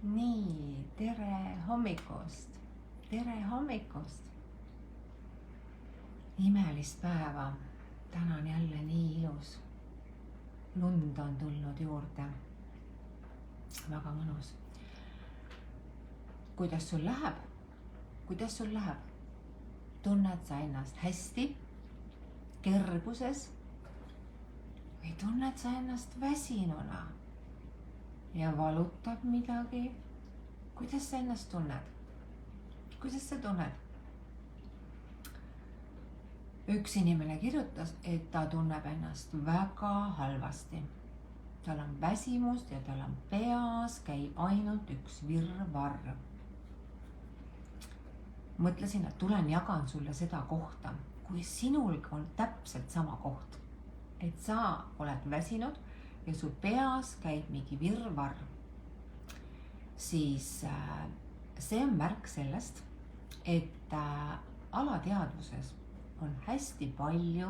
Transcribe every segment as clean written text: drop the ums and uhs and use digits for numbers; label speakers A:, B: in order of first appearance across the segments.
A: Nii, tere hommikust, tere hommikust. Imelist päeva, täna on jälle nii ilus. Lund on tulnud juurde, väga mõnus. Kuidas sul läheb? Kuidas sul läheb? Tunned sa ennast hästi, kerguses või tunned sa ennast väsinuna ja valutab midagi? Kuidas sa ennast tunned? Kuidas sa tunned? Üks inimene kirjutas, et ta tunneb ennast väga halvasti. Tal on väsimust ja tal on peas käib ainult üks virvarr. Mõtlesin, et tulen jagan sulle seda kohta, kui sinul on täpselt sama koht. Et sa oled väsinud ja su peas käib mingi virvarr. Siis see on märk sellest, et alateadvuses on hästi palju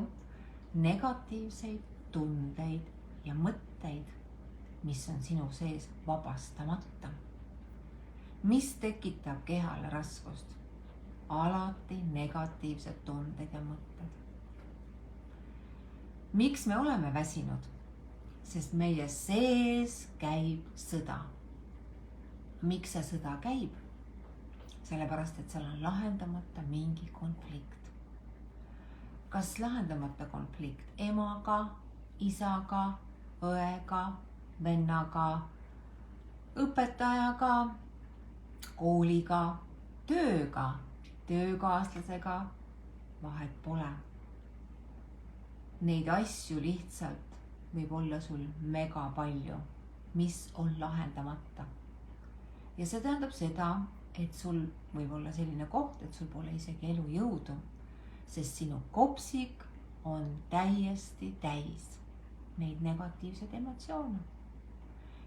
A: negatiivseid tundeid ja mõtteid, mis on sinu sees vabastamata. Mis tekitab kehale raskust? Alati negatiivsed tunded ja mõtted. Miks me oleme väsinud? Sest meie sees käib sõda. Miks see sõda käib? Sellepärast, et seal on lahendamata mingi konflikt. Kas lahendamata konflikt emaga, isaga, õega, vennaga, õpetajaga, kooliga, tööga, töökaaslasega, vahet pole. Neid asju lihtsalt võib olla sul mega palju, mis on lahendamata. Ja see tähendab seda, et sul võib olla selline koht, et sul pole isegi elu jõudu, sest sinu kopsik on täiesti täis neid negatiivseid emotsioone.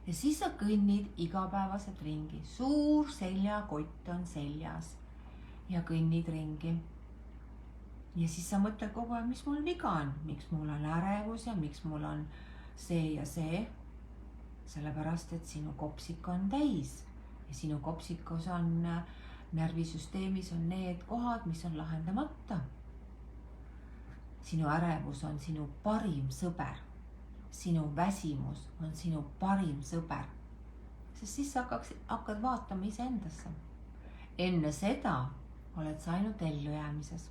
A: Ja siis sa kõnnid igapäevaselt ringi, suur seljakott on seljas ja kõnnid ringi. Ja siis sa mõtled kogu aeg, mis mul viga on, miks mul on ärevus ja miks mul on see ja see. Sellepärast, et sinu kopsik on täis ja sinu kopsikus on närvisüsteemis on need kohad, mis on lahendamata. Sinu ärevus on sinu parim sõber. Sinu väsimus on sinu parim sõber. Sest siis sa hakkad vaatama iseendasse. Enne seda oled sa ainult ellujäämises.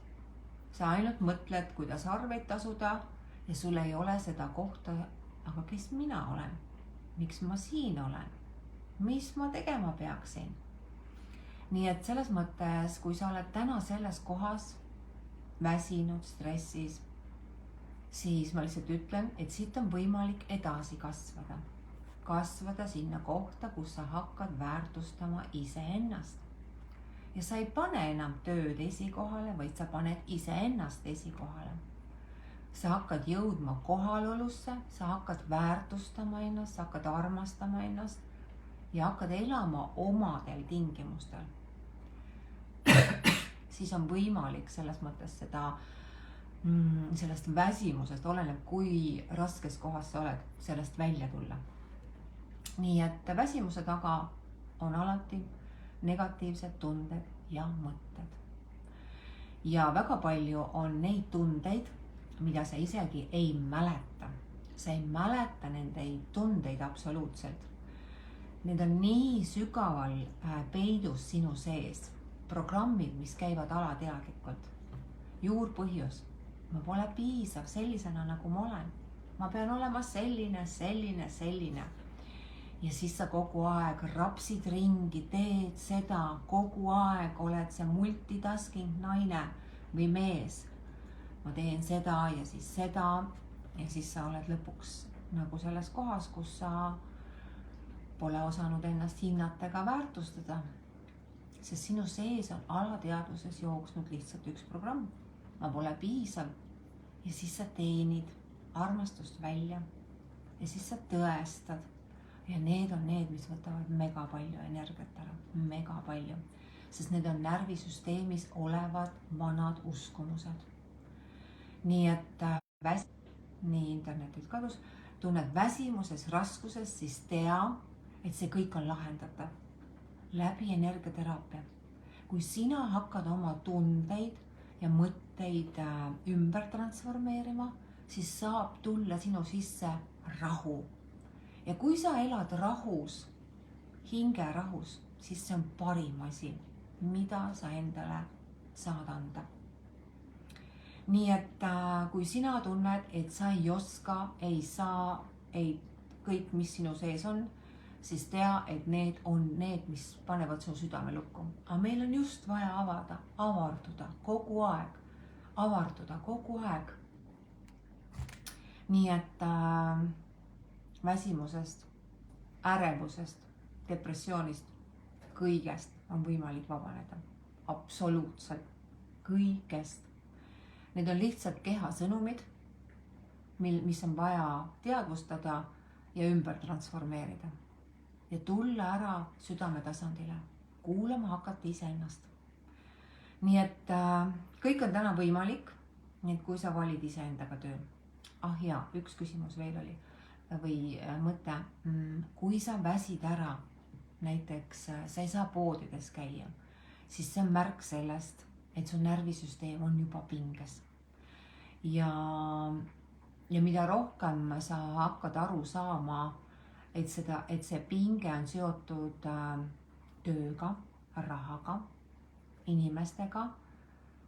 A: Sa ainult mõtled, kuidas arveid tasuda ja sul ei ole seda kohta, aga kes mina olen? Miks ma siin olen? Mis ma tegema peaksin? Nii et selles mõttes, kui sa oled täna selles kohas väsinud, stressis, siis ma lihtsalt ütlen, et siit on võimalik edasi kasvada. Kasvada sinna kohta, kus sa hakkad väärtustama iseennast. Ja sa ei pane enam tööd esikohale, vaid sa paned iseennast esikohale. Sa hakkad jõudma kohalolusse, sa hakkad väärtustama ennast, sa hakkad armastama ennast ja hakkad elama omadel tingimustel. Siis on võimalik selles mõttes sellest väsimusest, oleneb kui raskes kohas sa oled, sellest välja tulla. Nii et väsimuse taga on alati negatiivsed tunded ja mõtted. Ja väga palju on neid tundeid, mida sa isegi ei mäleta. Sa ei mäleta nende tundeid absoluutselt. Need on nii sügaval peidus sinu sees. Programmid, mis käivad alateadlikult. Juurpõhjus. Ma pole piisav sellisena, nagu ma olen. Ma pean olema selline. Ja siis sa kogu aeg rapsid ringi, teed seda, kogu aeg oled see multitasking naine või mees. Ma teen seda ja siis sa oled lõpuks nagu selles kohas, kus sa pole osanud ennast hinnata ega väärtustada. Sest sinu sees on alateadvuses jooksnud lihtsalt üks programm. Ma pole piisav ja siis sa teenid armastust välja ja siis sa tõestad. Ja need on need, mis võtavad mega palju energiat ära, mega palju. Sest need on närvisüsteemis olevad vanad uskumused. Nii et nii internetis tunned väsimuses, raskuses, siis tea, et see kõik on lahendatav. läbi energiateraapia. kui sina hakkad oma tundeid ja mõtteid ümber transformeerima, siis saab tulla sinu sisse rahu. ja kui sa elad rahus, hingerahus, siis see on parim asi, mida sa endale saad anda. nii et kui sina tunned, et sa ei oska, ei saa, ei kõik, mis sinu sees on, siis tea, et need on need, mis panevad su südame lukku. aga meil on just vaja avarduda kogu aeg. nii et väsimusest, ärevusest, depressioonist, kõigest on võimalik vabaneda. absoluutselt kõigest. Need on lihtsalt keha sõnumid, mis on vaja teadvustada ja ümber transformeerida. ja tulla ära südametasandile, kuulama hakata iseennast. nii et kõik on täna võimalik, nii et kui sa valid iseendaga töö. ja üks küsimus veel oli või mõte. kui sa väsid ära, näiteks sa ei saa poodides käia, siis see on märk sellest, et su närvisüsteem on juba pinges. ja mida rohkem sa hakkad aru saama, et see pinge on seotud tööga, rahaga, inimestega,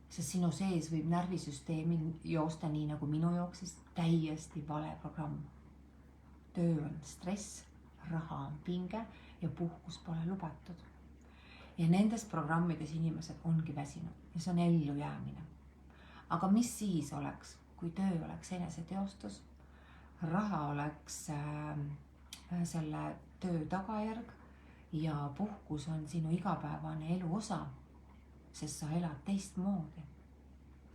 A: sest sinu sees võib närvisüsteemi joosta nii nagu minu jooksis täiesti vale programm. töö on stress, raha on pinge ja puhkus pole lubatud. ja nendes programmides inimesed ongi väsinud ja see on ellujäämine. aga mis siis oleks, kui töö oleks eneseteostus, raha oleks selle töö tagajärg ja puhkus on sinu igapäevane elu osa, sest sa elad teistmoodi,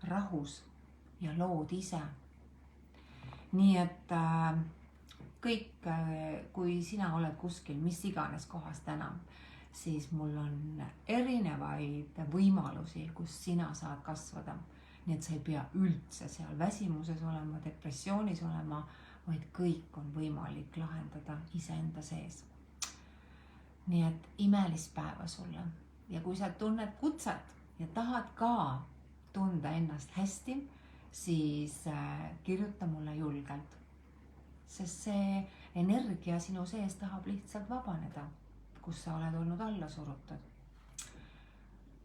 A: rahus ja lood ise. nii et kõik, kui sina oled kuskil mis iganes kohas täna, siis mul on erinevaid võimalusi, kus sina saad kasvada. nii et sa ei pea üldse seal väsimuses olema, depressioonis olema, vaid kõik on võimalik lahendada iseenda sees. nii et imelist päeva sulle. ja kui sa tunned kutset ja tahad ka tunda ennast hästi, siis kirjuta mulle julgelt. sest see energia sinu sees tahab lihtsalt vabaneda, kus sa oled olnud alla surutud.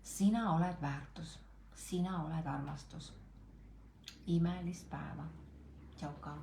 A: sina oled väärtus, sina oled armastus. imelist päeva. Tšau ka.